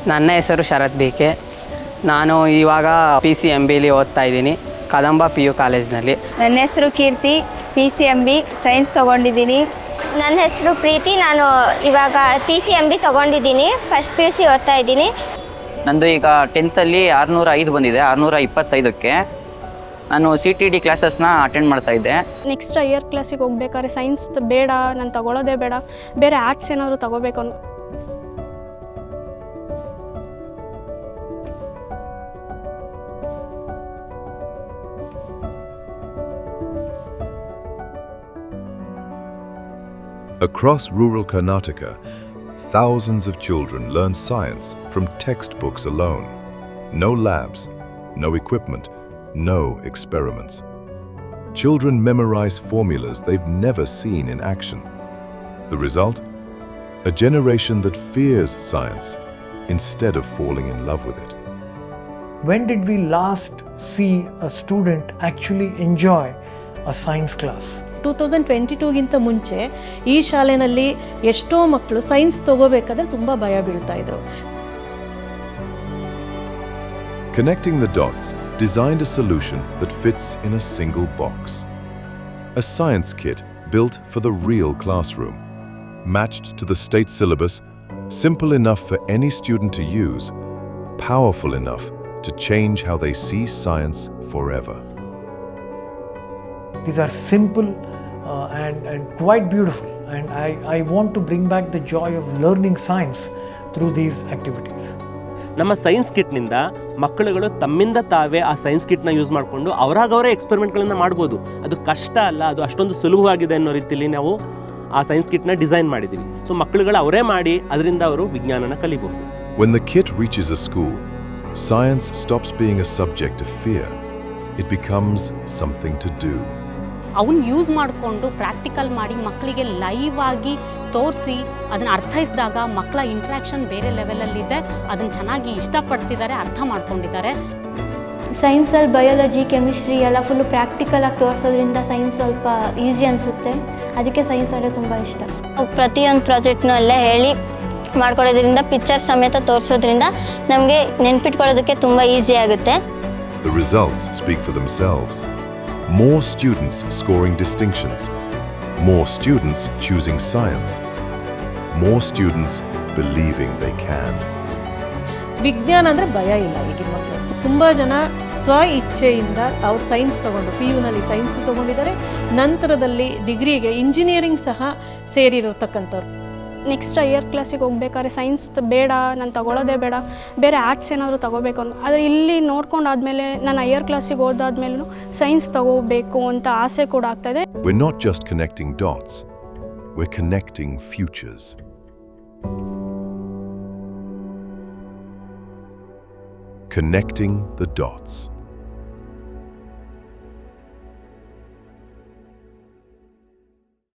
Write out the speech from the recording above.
ನನ್ನ ಹೆಸರು ಶರತ್ ಬಿಕೆ. ನಾನು ಇವಾಗ PCMBಲಿ ಓದ್ತಾ ಇದ್ದೀನಿ, ಕದಂಬ PU ಕಾಲೇಜ್ನಲ್ಲಿ. ನನ್ನ ಹೆಸರು ಕೀರ್ತಿ, PCMB ಸೈನ್ಸ್ ತೊಗೊಂಡಿದ್ದೀನಿ. ನನ್ನ ಹೆಸರು ಪ್ರೀತಿ, ನಾನು ಇವಾಗ PCMB ತೊಗೊಂಡಿದ್ದೀನಿ, ಫಸ್ಟ್ PUC ಓದ್ತಾ ಇದ್ದೀನಿ. ನಂದು ಈಗ 10th 605 ಬಂದಿದೆ, 625ಕ್ಕೆ. ನಾನು CTD ಕ್ಲಾಸಸ್ನ ಅಟೆಂಡ್ ಮಾಡ್ತಾ ಇದ್ದೆ. ನೆಕ್ಸ್ಟ್ ಹೈಯರ್ ಕ್ಲಾಸಿಗೆ ಹೋಗ್ಬೇಕಾದ್ರೆ ಸೈನ್ಸ್ ಬೇಡ, ನಾನು ತಗೊಳ್ಳೋದೇ ಬೇಡ, ಬೇರೆ ಆರ್ಟ್ಸ್ ಏನಾದರೂ ತಗೋಬೇಕು ಅನ್ನೋ. Across rural Karnataka, thousands of children learn science from textbooks alone. No labs, no equipment, no experiments. Children memorize formulas they've never seen in action. The result? A generation that fears science instead of falling in love with it. When did we last see a student actually enjoy a science class? 2022ಗಿಂತ ಮುಂಚೆ ಈ ಶಾಲೆಯಲ್ಲಿ ಎಷ್ಟೋ ಮಕ್ಕಳು science ತಗೋಬೇಕಾದ್ರೆ ತುಂಬ ಭಯ ಬೀಳ್ತಾ ಇದ್ರು. Connecting the Dots designed a solution that fits in a single box. A science kit built for the real classroom, matched to the state syllabus, simple enough for any student to use, powerful enough to change how they see science forever. These are simple and quite beautiful, and I want to bring back the joy of learning science through these activities. ನಮ್ಮ science ಕಿಟ್ನಿಂದ ಮಕ್ಕಳುಗಳು ತಮ್ಮಿಂದ ತಾವೇ ಆ science ಕಿಟ್ನ use ಮಾಡಿಕೊಂಡು ಅವರಾಗವರೇ ಎಕ್ಸ್ಪೆರಿಮೆಂಟ್ಗಳನ್ನು ಮಾಡ್ಬೋದು. ಅದು ಕಷ್ಟ ಅಲ್ಲ, ಅದು ಅಷ್ಟೊಂದು ಸುಲಭವಾಗಿದೆ ಅನ್ನೋ ರೀತಿಯಲ್ಲಿ ನಾವು ಆ ಸೈನ್ಸ್ ಕಿಟ್ನ ಡಿಸೈನ್ ಮಾಡಿದ್ದೀವಿ. ಸೊ ಮಕ್ಕಳುಗಳು ಅವರೇ ಮಾಡಿ ಅದರಿಂದ ಅವರು ವಿಜ್ಞಾನನ ಕಲಿಬಹುದು. When the kit reaches a school, science stops being a subject of fear. It becomes something to do. ಅವನ್ನ ಯೂಸ್ ಮಾಡಿಕೊಂಡು ಪ್ರಾಕ್ಟಿಕಲ್ ಮಾಡಿ ಮಕ್ಕಳಿಗೆ ಲೈವ್ ಆಗಿ ತೋರಿಸಿ ಅದನ್ನು ಅರ್ಥೈಸಿದಾಗ ಮಕ್ಕಳ ಇಂಟ್ರ್ಯಾಕ್ಷನ್ ಬೇರೆ ಲೆವೆಲಲ್ಲಿದೆ. ಅದನ್ನು ಚೆನ್ನಾಗಿ ಇಷ್ಟಪಡ್ತಿದ್ದಾರೆ, ಅರ್ಥ ಮಾಡ್ಕೊಂಡಿದ್ದಾರೆ. ಸೈನ್ಸಲ್ಲಿ ಬಯಾಲಜಿ, ಕೆಮಿಸ್ಟ್ರಿ ಎಲ್ಲ ಫುಲ್ಲು ಪ್ರಾಕ್ಟಿಕಲಾಗಿ ತೋರಿಸೋದ್ರಿಂದ ಸೈನ್ಸ್ ಸ್ವಲ್ಪ ಈಸಿ ಅನಿಸುತ್ತೆ. ಅದಕ್ಕೆ ಸೈನ್ಸ್ ಅಂದರೆ ತುಂಬ ಇಷ್ಟ. ಪ್ರತಿಯೊಂದು ಪ್ರಾಜೆಕ್ಟ್ನೂ ಅಲ್ಲೇ ಹೇಳಿ ಮಾಡ್ಕೊಡೋದ್ರಿಂದ, ಪಿಕ್ಚರ್ ಸಮೇತ ತೋರಿಸೋದ್ರಿಂದ ನಮಗೆ ನೆನ್ಪಿಟ್ಕೊಳ್ಳೋದಕ್ಕೆ ತುಂಬ ಈಸಿ ಆಗುತ್ತೆ. The results speak for themselves. More students scoring distinctions. More students choosing science. More students believing they can. ವಿಜ್ಞಾನ ಅಂದರೆ ಭಯ ಇಲ್ಲ ಈಗಿನ ಮಕ್ಕಳು. ತುಂಬ ಜನ ಸ್ವ ಇಚ್ಛೆಯಿಂದ ಅವ್ರು ಸೈನ್ಸ್ ತಗೊಂಡು PUನಲ್ಲಿ ಸೈನ್ಸ್ ತೊಗೊಂಡಿದ್ದಾರೆ. ನಂತರದಲ್ಲಿ ಡಿಗ್ರಿಗೆ ಇಂಜಿನಿಯರಿಂಗ್ ಸಹ ಸೇರಿರತಕ್ಕಂಥವ್ರು. ನೆಕ್ಸ್ಟ್ ಹೈಯರ್ ಕ್ಲಾಸಿಗೆ ಹೋಗ್ಬೇಕಾದ್ರೆ ಸೈನ್ಸ್ ಬೇಡ, ನಾನು ತಗೊಳ್ಳೋದೇ ಬೇಡ, ಬೇರೆ ಆರ್ಟ್ಸ್ ಏನಾದರೂ ತಗೋಬೇಕು ಅನ್ನೋ. ಆದರೆ ಇಲ್ಲಿ ನೋಡ್ಕೊಂಡಾದ್ಮೇಲೆ ನಾನು ಹೈಯರ್ ಕ್ಲಾಸಿಗೆ ಹೋದಾದ್ಮೇಲೂ ಸೈನ್ಸ್ ತಗೋಬೇಕು ಅಂತ ಆಸೆ ಕೂಡ ಆಗ್ತಾಯಿದೆ. We're not just connecting dots, we're connecting futures. Connecting the dots.